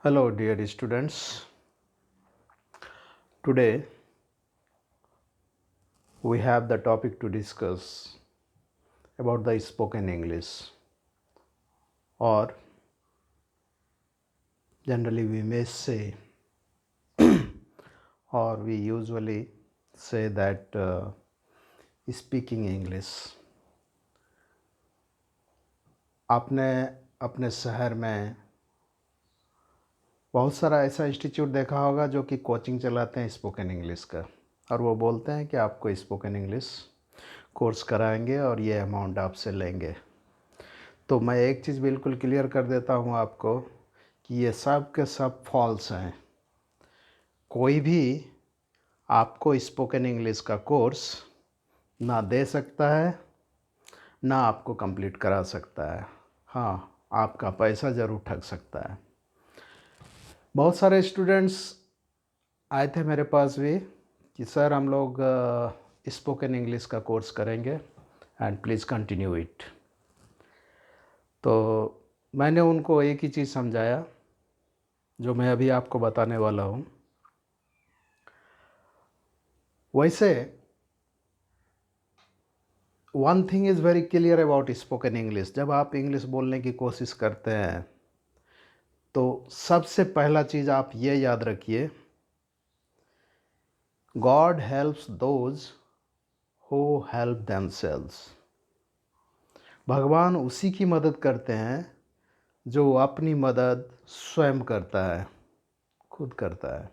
Hello, dear students. Today we have the topic to discuss about the spoken English, or generally we may say, or we usually say that speaking English. आपने अपने शहर में बहुत सारा ऐसा institute देखा होगा जो कि कोचिंग चलाते हैं स्पोकन इंग्लिश का, और वो बोलते हैं कि आपको स्पोकन इंग्लिश कोर्स कराएंगे और ये अमाउंट आपसे लेंगे। तो मैं एक चीज़ बिल्कुल क्लियर कर देता हूँ आपको कि ये सब के सब फॉल्स हैं। कोई भी आपको स्पोकन इंग्लिश का कोर्स ना दे सकता है, ना आपको कंप्लीट करा सकता है। हाँ, आपका पैसा ज़रूर ठग सकता है। बहुत सारे स्टूडेंट्स आए थे मेरे पास भी कि सर हम लोग स्पोकन इंग्लिश का कोर्स करेंगे एंड प्लीज़ कंटिन्यू इट। तो मैंने उनको एक ही चीज़ समझाया जो मैं अभी आपको बताने वाला हूँ। वैसे one thing is very clear about spoken English. जब आप इंग्लिश बोलने की कोशिश करते हैं तो सबसे पहला चीज़ आप ये याद रखिए, God helps those who help themselves. भगवान उसी की मदद करते हैं जो अपनी मदद स्वयं करता है, खुद करता है।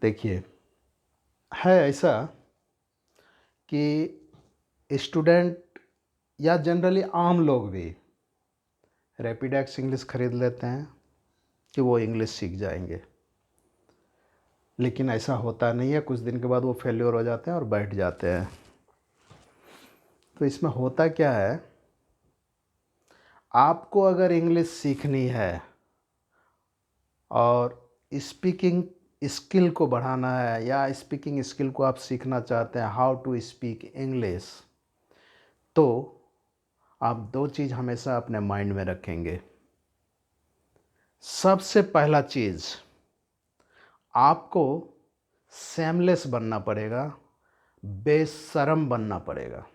देखिए, है ऐसा कि स्टूडेंट या जनरली आम लोग भी रैपिडेक्स इंग्लिश ख़रीद लेते हैं कि वो इंग्लिश सीख जाएंगे, लेकिन ऐसा होता नहीं है। कुछ दिन के बाद वो फेल्योर हो जाते हैं और बैठ जाते हैं। तो इसमें होता क्या है, आपको अगर इंग्लिश सीखनी है और स्पीकिंग स्किल को बढ़ाना है, या स्पीकिंग स्किल को आप सीखना चाहते हैं, हाउ टू स्पीक इंग्लिश, तो आप दो चीज़ हमेशा अपने माइंड में रखेंगे। सबसे पहला चीज़, आपको सेमलेस बनना पड़ेगा, बेशरम बनना पड़ेगा,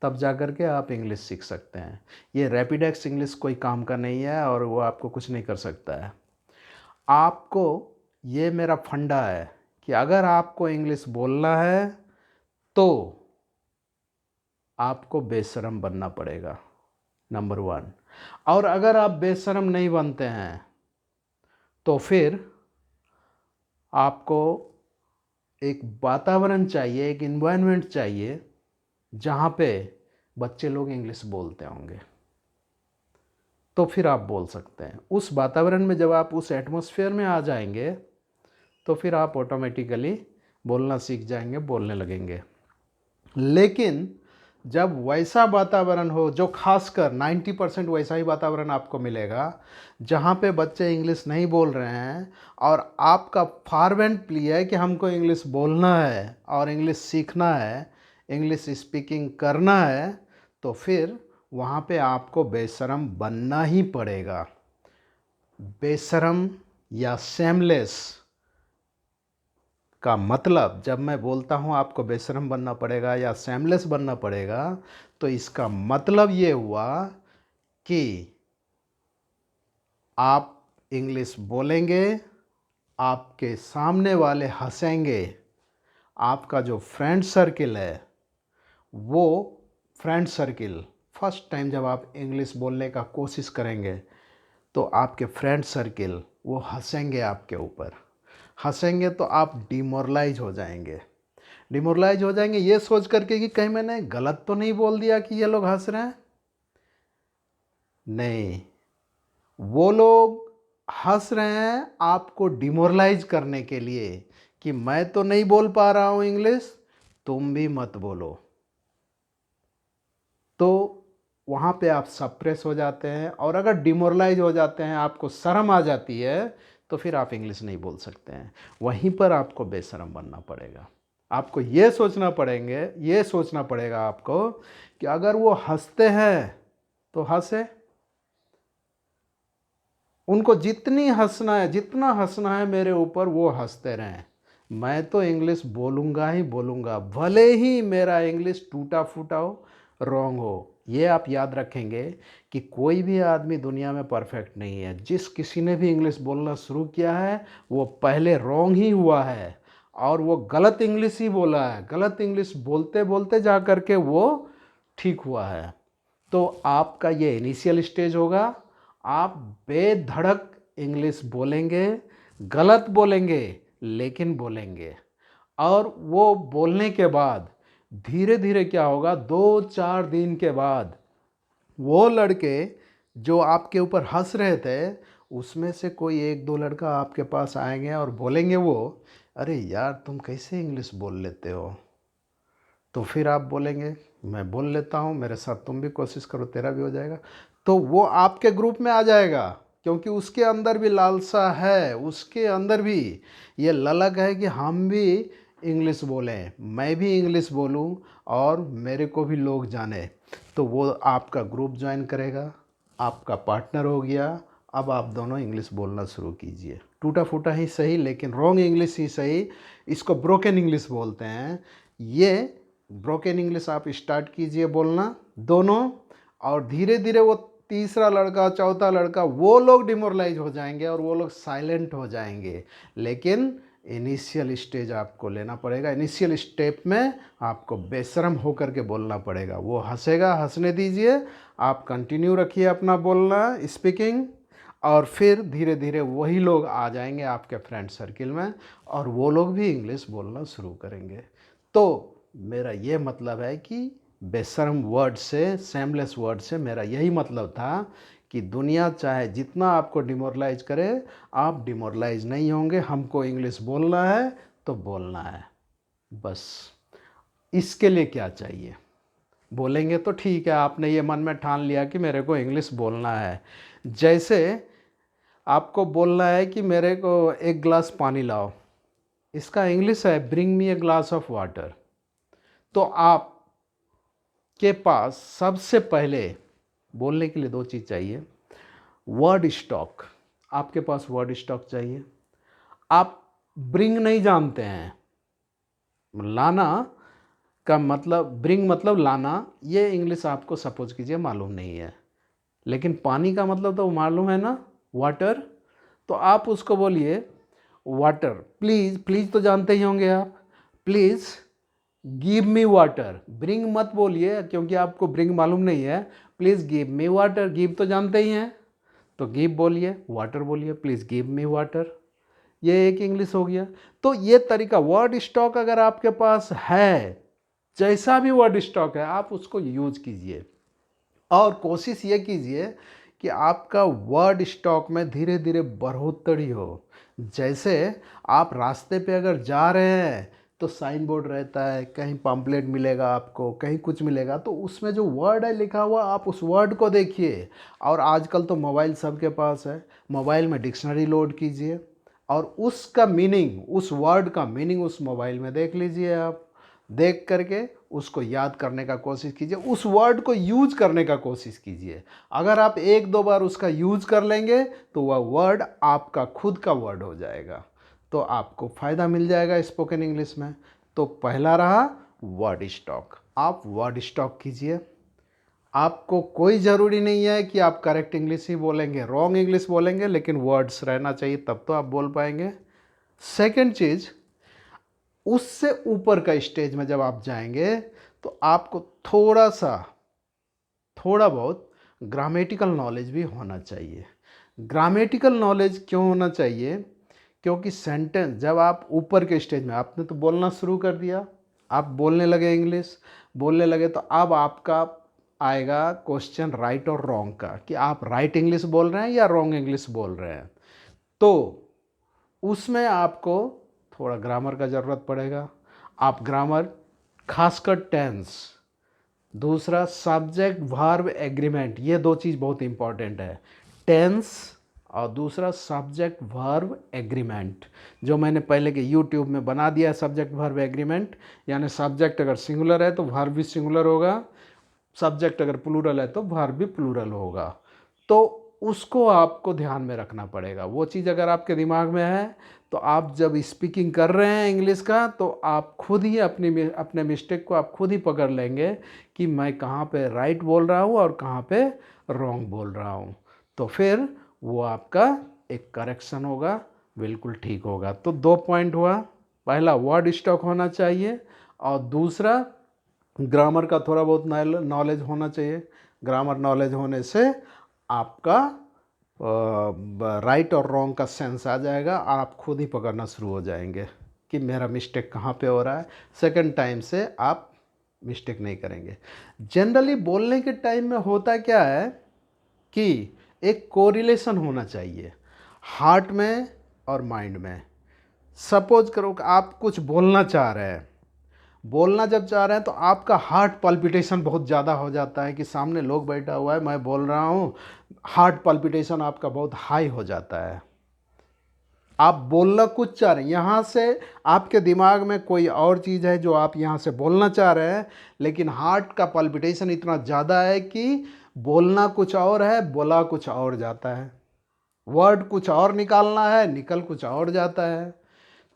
तब जा कर के आप इंग्लिश सीख सकते हैं। ये रैपिडेक्स इंग्लिश कोई काम का नहीं है और वो आपको कुछ नहीं कर सकता है। आपको, ये मेरा फंडा है कि अगर आपको इंग्लिश बोलना है तो आपको बेशरम बनना पड़ेगा, नंबर 1। और अगर आप बेशरम नहीं बनते हैं तो फिर आपको एक वातावरण चाहिए, एक इन्वायरमेंट चाहिए जहाँ पे बच्चे लोग इंग्लिश बोलते होंगे, तो फिर आप बोल सकते हैं। उस वातावरण में जब आप उस एटमॉस्फेयर में आ जाएंगे तो फिर आप ऑटोमेटिकली बोलना सीख जाएंगे, बोलने लगेंगे। लेकिन जब वैसा वातावरण हो, जो खासकर 90% वैसा ही वातावरण आपको मिलेगा जहाँ पे बच्चे इंग्लिश नहीं बोल रहे हैं और आपका फॉर्मेट प्ली है कि हमको इंग्लिश बोलना है और इंग्लिश सीखना है, इंग्लिश स्पीकिंग करना है, तो फिर वहाँ पे आपको बेशरम बनना ही पड़ेगा। बेशरम या सेमलेस का मतलब, जब मैं बोलता हूँ आपको बेशरम बनना पड़ेगा या सेमलेस बनना पड़ेगा, तो इसका मतलब ये हुआ कि आप इंग्लिश बोलेंगे, आपके सामने वाले हंसेंगे, आपका जो फ्रेंड सर्किल है वो फ्रेंड सर्किल, फर्स्ट टाइम जब आप इंग्लिश बोलने का कोशिश करेंगे तो आपके फ्रेंड सर्किल वो हंसेंगे आपके ऊपर। हंसेंगे तो आप डिमोरलाइज हो जाएंगे। डिमोरलाइज हो जाएंगे ये सोच करके कि कहीं मैंने गलत तो नहीं बोल दिया कि ये लोग हंस रहे हैं। नहीं, वो लोग हंस रहे हैं आपको डिमोरलाइज करने के लिए कि मैं तो नहीं बोल पा रहा हूँ इंग्लिश, तुम भी मत बोलो। तो वहाँ पे आप सप्रेस हो जाते हैं, और अगर डिमोरलाइज हो जाते हैं, आपको शर्म आ जाती है, तो फिर आप इंग्लिश नहीं बोल सकते हैं। वहीं पर आपको बेशरम बनना पड़ेगा। आपको ये सोचना पड़ेगा आपको, कि अगर वो हंसते हैं तो हंसे, उनको जितनी हंसना है, जितना हंसना है मेरे ऊपर, वो हंसते रहें। मैं तो इंग्लिश बोलूँगा ही बोलूँगा, भले ही मेरा इंग्लिश टूटा फूटा हो, रॉन्ग हो। ये आप याद रखेंगे कि कोई भी आदमी दुनिया में परफेक्ट नहीं है। जिस किसी ने भी इंग्लिश बोलना शुरू किया है वो पहले रॉन्ग ही हुआ है, और वो गलत इंग्लिश ही बोला है। गलत इंग्लिश बोलते बोलते जा कर के वो ठीक हुआ है। तो आपका ये इनिशियल स्टेज होगा। आप बेधड़क इंग्लिश बोलेंगे, गलत बोलेंगे लेकिन बोलेंगे। और वो बोलने के बाद धीरे धीरे क्या होगा, 2-4 दिन के बाद वो लड़के जो आपके ऊपर हंस रहे थे, उसमें से कोई 1-2 लड़का आपके पास आएंगे और बोलेंगे वो, अरे यार तुम कैसे इंग्लिश बोल लेते हो। तो फिर आप बोलेंगे मैं बोल लेता हूँ, मेरे साथ तुम भी कोशिश करो, तेरा भी हो जाएगा। तो वो आपके ग्रुप में आ जाएगा, क्योंकि उसके अंदर भी लालसा है, उसके अंदर भी ये ललक है कि हम भी इंग्लिश बोलें, मैं भी इंग्लिश बोलूं और मेरे को भी लोग जाने। तो वो आपका ग्रुप ज्वाइन करेगा, आपका पार्टनर हो गया। अब आप दोनों इंग्लिश बोलना शुरू कीजिए, टूटा फूटा ही सही लेकिन रॉन्ग इंग्लिश ही सही। इसको ब्रोकन इंग्लिश बोलते हैं। ये ब्रोकन इंग्लिश आप स्टार्ट कीजिए बोलना दोनों, और धीरे धीरे वो तीसरा लड़का, चौथा लड़का, वो लोग डिमोरलाइज हो जाएंगे और वो लोग साइलेंट हो जाएंगे। लेकिन इनिशियल स्टेज आपको लेना पड़ेगा। इनिशियल स्टेप में आपको बेशरम होकर के बोलना पड़ेगा। वो हंसेगा, हंसने दीजिए, आप कंटिन्यू रखिए अपना बोलना, स्पीकिंग, और फिर धीरे धीरे वही लोग आ जाएंगे आपके फ्रेंड सर्किल में और वो लोग भी इंग्लिश बोलना शुरू करेंगे। तो मेरा ये मतलब है कि बेशर्म वर्ड से, सेमलेस वर्ड से मेरा यही मतलब था कि दुनिया चाहे जितना आपको डिमोरलाइज करे, आप डिमोरलाइज नहीं होंगे। हमको इंग्लिश बोलना है तो बोलना है, बस। इसके लिए क्या चाहिए, बोलेंगे तो ठीक है, आपने ये मन में ठान लिया कि मेरे को इंग्लिश बोलना है। जैसे आपको बोलना है कि मेरे को 1 गिलास पानी लाओ, इसका इंग्लिश है bring me a glass of water. तो आप के पास सबसे पहले बोलने के लिए 2 चीज़ चाहिए, वर्ड स्टॉक। आपके पास वर्ड स्टॉक चाहिए। आप ब्रिंग नहीं जानते हैं, लाना का मतलब, ब्रिंग मतलब लाना, ये इंग्लिश आपको सपोज कीजिए मालूम नहीं है, लेकिन पानी का मतलब तो मालूम है ना, वाटर। तो आप उसको बोलिए वाटर प्लीज़, प्लीज़ तो जानते ही होंगे आप, please give me water. Bring मत बोलिए क्योंकि आपको ब्रिंग मालूम नहीं है। Please give me water, give तो जानते ही हैं, तो गिव बोलिए, वाटर बोलिए, प्लीज़ गिव मी वाटर। ये एक इंग्लिश हो गया। तो ये तरीका, वर्ड स्टॉक अगर आपके पास है, जैसा भी वर्ड स्टॉक है, आप उसको यूज कीजिए और कोशिश ये कीजिए कि आपका वर्ड स्टॉक में धीरे धीरे बढ़ोतरी हो। जैसे आप रास्ते पे अगर जा रहे हैं तो साइन बोर्ड रहता है, कहीं पम्पलेट मिलेगा आपको, कहीं कुछ मिलेगा, तो उसमें जो वर्ड है लिखा हुआ, आप उस वर्ड को देखिए। और आजकल तो मोबाइल सबके पास है, मोबाइल में डिक्शनरी लोड कीजिए और उसका मीनिंग, उस वर्ड का मीनिंग उस मोबाइल में देख लीजिए। आप देख करके उसको याद करने का कोशिश कीजिए, उस वर्ड को यूज करने का कोशिश कीजिए। अगर आप 1-2 बार उसका यूज कर लेंगे तो वह वर्ड आपका खुद का वर्ड हो जाएगा, तो आपको फ़ायदा मिल जाएगा स्पोकन इंग्लिश में। तो पहला रहा वर्ड स्टॉक, आप वर्ड स्टॉक कीजिए। आपको कोई ज़रूरी नहीं है कि आप करेक्ट इंग्लिश ही बोलेंगे, रॉन्ग इंग्लिश बोलेंगे, लेकिन वर्ड्स रहना चाहिए, तब तो आप बोल पाएंगे। सेकंड चीज़, उससे ऊपर का स्टेज में जब आप जाएंगे तो आपको थोड़ा बहुत ग्रामेटिकल नॉलेज भी होना चाहिए। ग्रामेटिकल नॉलेज क्यों होना चाहिए, क्योंकि सेंटेंस जब आप ऊपर के स्टेज में, आपने तो बोलना शुरू कर दिया, आप बोलने लगे, इंग्लिश बोलने लगे, तो अब आपका आएगा क्वेश्चन राइट और रॉन्ग का, कि आप राइट इंग्लिश बोल रहे हैं या रॉन्ग इंग्लिश बोल रहे हैं। तो उसमें आपको थोड़ा ग्रामर का ज़रूरत पड़ेगा। आप ग्रामर, खासकर टेंस, दूसरा सब्जेक्ट वर्ब एग्रीमेंट, ये 2 चीज़ बहुत इंपॉर्टेंट है, टेंस और दूसरा सब्जेक्ट वर्ब एग्रीमेंट, जो मैंने पहले के यूट्यूब में बना दिया है। सब्जेक्ट वर्ब एग्रीमेंट यानी सब्जेक्ट अगर सिंगुलर है तो वर्ब भी सिंगुलर होगा, सब्जेक्ट अगर प्लूरल है तो वर्ब भी प्लूरल होगा। तो उसको आपको ध्यान में रखना पड़ेगा। वो चीज़ अगर आपके दिमाग में है तो आप जब स्पीकिंग कर रहे हैं इंग्लिश का तो आप खुद ही अपने मिस्टेक को आप खुद ही पकड़ लेंगे कि मैं कहाँ पे राइट बोल रहा हूँ और कहाँ पे रॉन्ग बोल रहा हूँ। तो फिर वो आपका एक करेक्शन होगा, बिल्कुल ठीक होगा। तो 2 पॉइंट हुआ, पहला वर्ड स्टॉक होना चाहिए और दूसरा ग्रामर का थोड़ा बहुत नॉलेज होना चाहिए। ग्रामर नॉलेज होने से आपका राइट और रॉन्ग का सेंस आ जाएगा और आप खुद ही पकड़ना शुरू हो जाएंगे कि मेरा मिस्टेक कहाँ पे हो रहा है। सेकंड टाइम से आप मिस्टेक नहीं करेंगे। जनरली बोलने के टाइम में होता क्या है कि एक कोरिलेशन होना चाहिए हार्ट में और माइंड में। सपोज करो कि आप कुछ बोलना चाह रहे हैं, बोलना जब चाह रहे हैं तो आपका हार्ट पल्पिटेशन बहुत ज़्यादा हो जाता है कि सामने लोग बैठा हुआ है, मैं बोल रहा हूँ, हार्ट पल्पिटेशन आपका बहुत हाई हो जाता है। आप बोलना कुछ चाह रहे हैं, यहाँ से आपके दिमाग में कोई और चीज़ है जो आप यहाँ से बोलना चाह रहे हैं, लेकिन हार्ट का पल्पिटेशन इतना ज़्यादा है कि बोलना कुछ और है, बोला कुछ और जाता है, वर्ड कुछ और निकालना है, निकल कुछ और जाता है।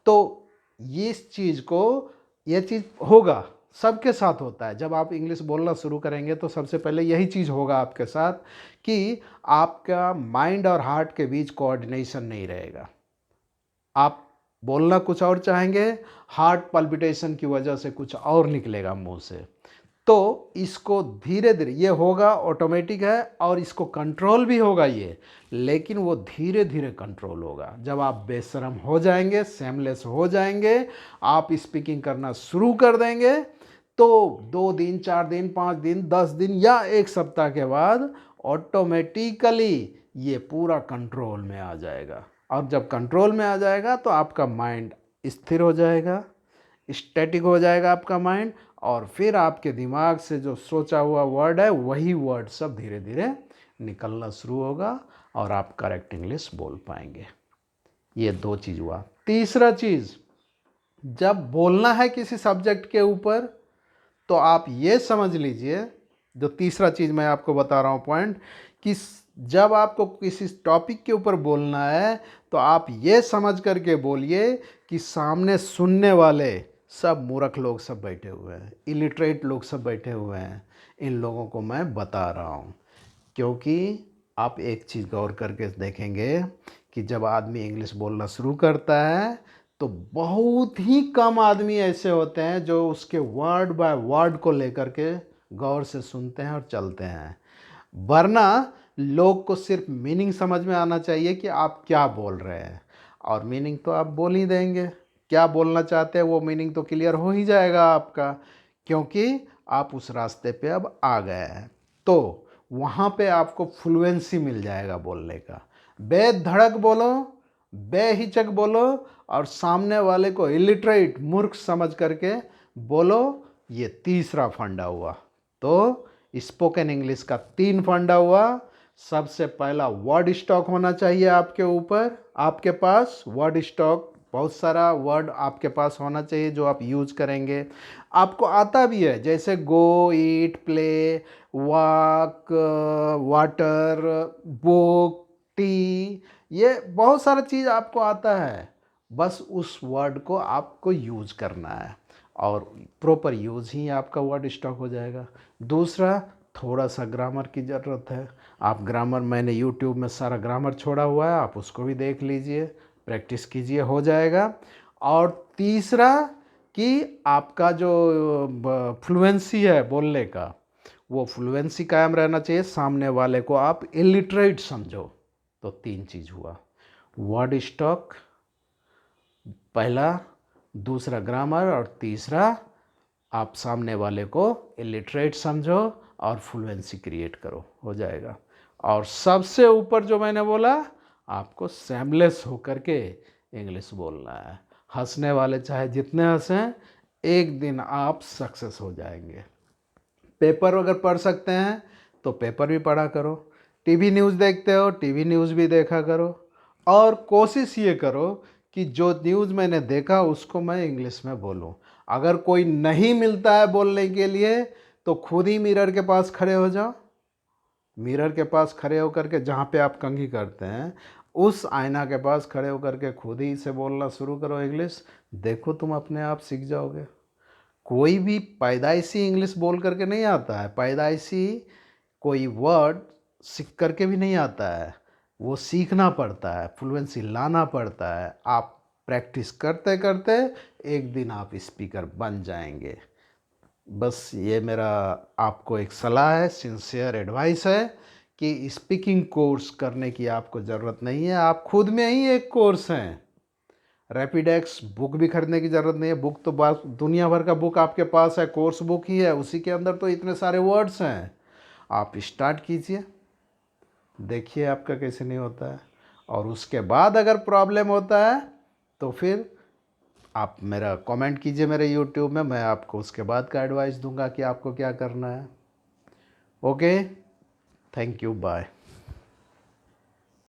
तो इस चीज़ को, ये चीज़ होगा, सबके साथ होता है। जब आप इंग्लिश बोलना शुरू करेंगे तो सबसे पहले यही चीज़ होगा आपके साथ कि आपका माइंड और हार्ट के बीच कोऑर्डिनेशन नहीं रहेगा। आप बोलना कुछ और चाहेंगे, हार्ट पल्पिटेशन की वजह से कुछ और निकलेगा मुंह से। तो इसको धीरे धीरे, ये होगा, ऑटोमेटिक है और इसको कंट्रोल भी होगा ये, लेकिन वो धीरे धीरे कंट्रोल होगा। जब आप बेशरम हो जाएंगे, सेमलेस हो जाएंगे, आप स्पीकिंग करना शुरू कर देंगे तो 2 दिन, 4 दिन, 5 दिन, 10 दिन या 1 सप्ताह के बाद ऑटोमेटिकली ये पूरा कंट्रोल में आ जाएगा। और जब कंट्रोल में आ जाएगा तो आपका माइंड स्थिर हो जाएगा, स्टैटिक हो जाएगा आपका माइंड, और फिर आपके दिमाग से जो सोचा हुआ वर्ड है वही वर्ड सब धीरे धीरे निकलना शुरू होगा और आप करेक्ट इंग्लिश बोल पाएंगे। ये 2 चीज़ हुआ। तीसरा चीज़, जब बोलना है किसी सब्जेक्ट के ऊपर तो आप ये समझ लीजिए, जो तीसरा चीज़ मैं आपको बता रहा हूँ पॉइंट, कि जब आपको किसी टॉपिक के ऊपर बोलना है तो आप ये समझ करके बोलिए कि सामने सुनने वाले सब मूर्ख लोग सब बैठे हुए हैं, इलिटरेट लोग सब बैठे हुए हैं, इन लोगों को मैं बता रहा हूँ। क्योंकि आप एक चीज़ गौर करके देखेंगे कि जब आदमी इंग्लिश बोलना शुरू करता है तो बहुत ही कम आदमी ऐसे होते हैं जो उसके वर्ड बाय वर्ड को लेकर के गौर से सुनते हैं और चलते हैं। वरना लोग को सिर्फ मीनिंग समझ में आना चाहिए कि आप क्या बोल रहे हैं, और मीनिंग तो आप बोल ही देंगे, क्या बोलना चाहते हैं वो मीनिंग तो क्लियर हो ही जाएगा आपका, क्योंकि आप उस रास्ते पे अब आ गए हैं। तो वहाँ पे आपको फ्लुएंसी मिल जाएगा बोलने का। बेधड़क बोलो, बेहिचक बोलो और सामने वाले को इलिटरेट मूर्ख समझ करके बोलो। ये तीसरा फंडा हुआ। तो स्पोकन इंग्लिश का 3 फंडा हुआ। सबसे पहला, वर्ड स्टॉक होना चाहिए आपके ऊपर, आपके पास वर्ड स्टॉक, बहुत सारा वर्ड आपके पास होना चाहिए जो आप यूज करेंगे। आपको आता भी है, जैसे go, eat, play, walk, water, book, tea, ये बहुत सारा चीज़ आपको आता है। बस उस वर्ड को आपको यूज करना है और प्रॉपर यूज ही आपका वर्ड स्टॉक हो जाएगा। दूसरा, थोड़ा सा ग्रामर की ज़रूरत है। आप ग्रामर, मैंने यूट्यूब में सारा ग्रामर छोड़ा हुआ है, आप उसको भी देख लीजिए, प्रैक्टिस कीजिए, हो जाएगा। और तीसरा कि आपका जो फ्लुएंसी है बोलने का, वो फ्लुएंसी कायम रहना चाहिए, सामने वाले को आप इलिटरेट समझो। तो 3 चीज़ हुआ, वर्ड स्टॉक पहला, दूसरा ग्रामर, और तीसरा आप सामने वाले को इलिटरेट समझो और फ्लुएंसी क्रिएट करो, हो जाएगा। और सबसे ऊपर जो मैंने बोला, आपको सेमलेस होकर के इंग्लिश बोलना है। हंसने वाले चाहे जितने हंसें, एक दिन आप सक्सेस हो जाएंगे। पेपर अगर पढ़ सकते हैं तो पेपर भी पढ़ा करो, टीवी न्यूज़ देखते हो टीवी न्यूज़ भी देखा करो, और कोशिश ये करो कि जो न्यूज़ मैंने देखा उसको मैं इंग्लिश में बोलूं। अगर कोई नहीं मिलता है बोलने के लिए तो खुद ही मिरर के पास खड़े हो जाओ, मिरर के पास खड़े होकर के, जहाँ पे आप कंघी करते हैं उस आईना के पास खड़े होकर के खुद ही से बोलना शुरू करो इंग्लिश। देखो तुम अपने आप सीख जाओगे। कोई भी पैदाइशी इंग्लिश बोल करके नहीं आता है, पैदाइशी कोई वर्ड सीख करके भी नहीं आता है, वो सीखना पड़ता है, फ्लुएंसी लाना पड़ता है। आप प्रैक्टिस करते करते एक दिन आप स्पीकर बन जाएंगे। बस ये मेरा आपको एक सलाह है, सिंसियर एडवाइस है कि स्पीकिंग कोर्स करने की आपको ज़रूरत नहीं है, आप खुद में ही एक कोर्स हैं। रैपिडेक्स बुक भी खरीदने की ज़रूरत नहीं है, बुक तो दुनिया भर का बुक आपके पास है, कोर्स बुक ही है, उसी के अंदर तो इतने सारे वर्ड्स हैं। आप स्टार्ट कीजिए, देखिए आपका कैसे नहीं होता है, और उसके बाद अगर प्रॉब्लम होता है तो फिर आप मेरा कमेंट कीजिए मेरे यूट्यूब में, मैं आपको उसके बाद का एडवाइस दूंगा कि आपको क्या करना है। Okay, thank you, bye.